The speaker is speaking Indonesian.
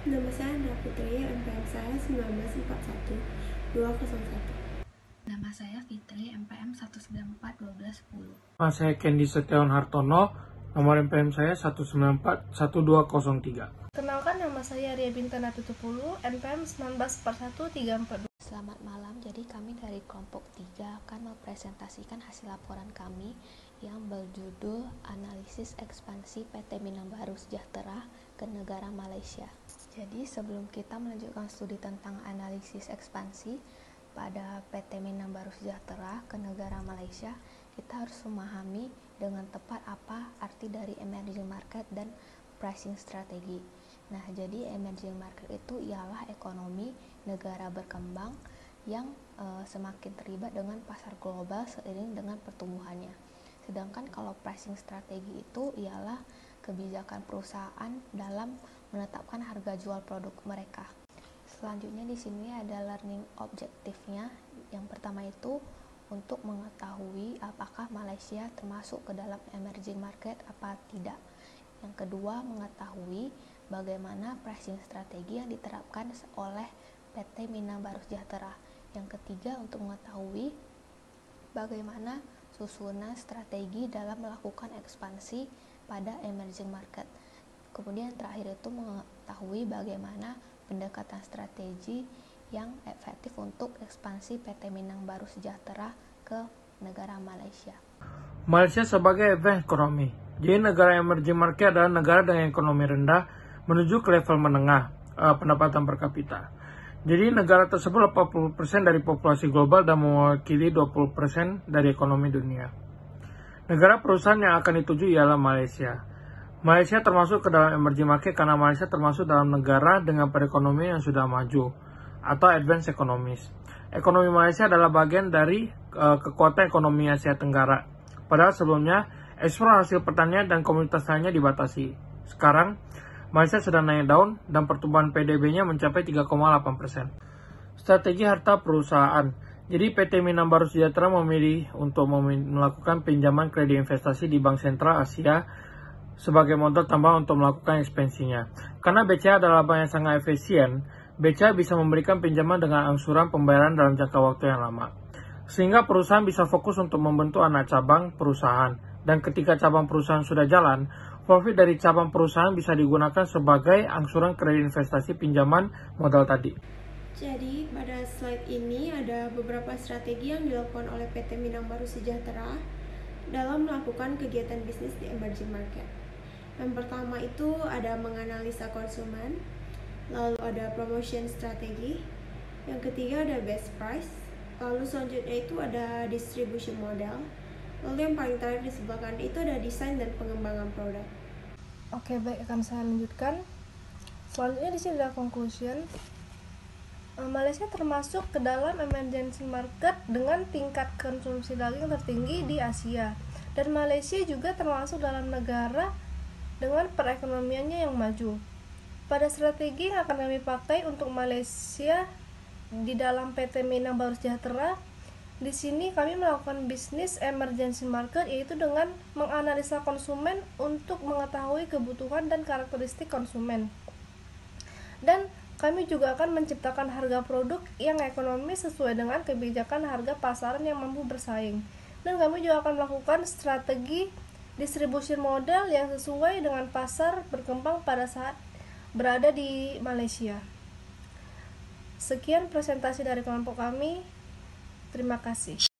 Nama saya Andra Fitri, NPM saya 1941201. Nama saya Fitri, MPM 1941210. Nama saya Kendi Setiawan Hartono, nomor NPM saya 1941203. Kenalkan, nama saya Ria Bintana 70, NPM 1941342. Selamat malam, jadi kami dari kelompok 3 akan mempresentasikan hasil laporan kami yang berjudul Analisis Ekspansi PT Minang Baru Sejahtera ke negara Malaysia. Jadi sebelum kita melanjutkan studi tentang analisis ekspansi pada PT Minang Baru Sejahtera ke negara Malaysia, kita harus memahami dengan tepat apa arti dari emerging market dan pricing strategi. Nah, jadi emerging market itu ialah ekonomi negara berkembang yang semakin terlibat dengan pasar global seiring dengan pertumbuhannya. Sedangkan kalau pricing strategi itu ialah kebijakan perusahaan dalam menetapkan harga jual produk mereka. Selanjutnya di sini ada learning objektifnya. Yang pertama itu untuk mengetahui apakah Malaysia termasuk ke dalam emerging market apa tidak. Yang kedua, mengetahui bagaimana pricing strategi yang diterapkan oleh PT Minang Baru Sejahtera. Yang ketiga, untuk mengetahui bagaimana susunan strategi dalam melakukan ekspansi pada emerging market. Kemudian yang terakhir itu mengetahui bagaimana pendekatan strategi yang efektif untuk ekspansi PT Minang Baru Sejahtera ke negara Malaysia. Malaysia sebagai advanced economy. Jadi negara emerging market adalah negara dengan ekonomi rendah menuju ke level menengah pendapatan per kapita. Jadi negara tersebut 80% dari populasi global dan mewakili 20% dari ekonomi dunia. Negara perusahaan yang akan dituju ialah Malaysia. Malaysia termasuk ke dalam emerging market karena Malaysia termasuk dalam negara dengan perekonomian yang sudah maju atau advanced economies. Ekonomi Malaysia adalah bagian dari kekuatan ekonomi Asia Tenggara. Padahal sebelumnya ekspor hasil pertanian dan komoditas lainnya dibatasi. Sekarang Malaysia sedang naik daun dan pertumbuhan PDB-nya mencapai 3,8%. Strategi harta perusahaan. Jadi PT Minang Baru Sejahtera memilih untuk melakukan pinjaman kredit investasi di Bank Sentral Asia sebagai modal tambahan untuk melakukan ekspansinya. Karena BCA adalah bank yang sangat efisien, BCA bisa memberikan pinjaman dengan angsuran pembayaran dalam jangka waktu yang lama. Sehingga perusahaan bisa fokus untuk membentuk anak cabang perusahaan. Dan ketika cabang perusahaan sudah jalan, profit dari cabang perusahaan bisa digunakan sebagai angsuran kredit investasi pinjaman modal tadi. Jadi pada slide ini ada beberapa strategi yang dilakukan oleh PT Minang Baru Sejahtera dalam melakukan kegiatan bisnis di emerging market. Yang pertama itu ada menganalisa konsumen, lalu ada promotion strategi, yang ketiga ada best price, lalu selanjutnya itu ada distribution model, lalu yang paling terakhir di sebelah kanan itu ada desain dan pengembangan produk. Oke, baik, akan saya lanjutkan. Selanjutnya di sini ada conclusion. Malaysia termasuk ke dalam emerging market dengan tingkat konsumsi daging tertinggi di Asia. Dan Malaysia juga termasuk dalam negara dengan perekonomiannya yang maju. Pada strategi yang akan kami pakai untuk Malaysia di dalam PT Minang Baru Sejahtera, di sini kami melakukan bisnis emergency market, yaitu dengan menganalisa konsumen untuk mengetahui kebutuhan dan karakteristik konsumen. Dan kami juga akan menciptakan harga produk yang ekonomis sesuai dengan kebijakan harga pasaran yang mampu bersaing. Dan kami juga akan melakukan strategi distribution model yang sesuai dengan pasar berkembang pada saat berada di Malaysia. Sekian presentasi dari kelompok kami. Terima kasih.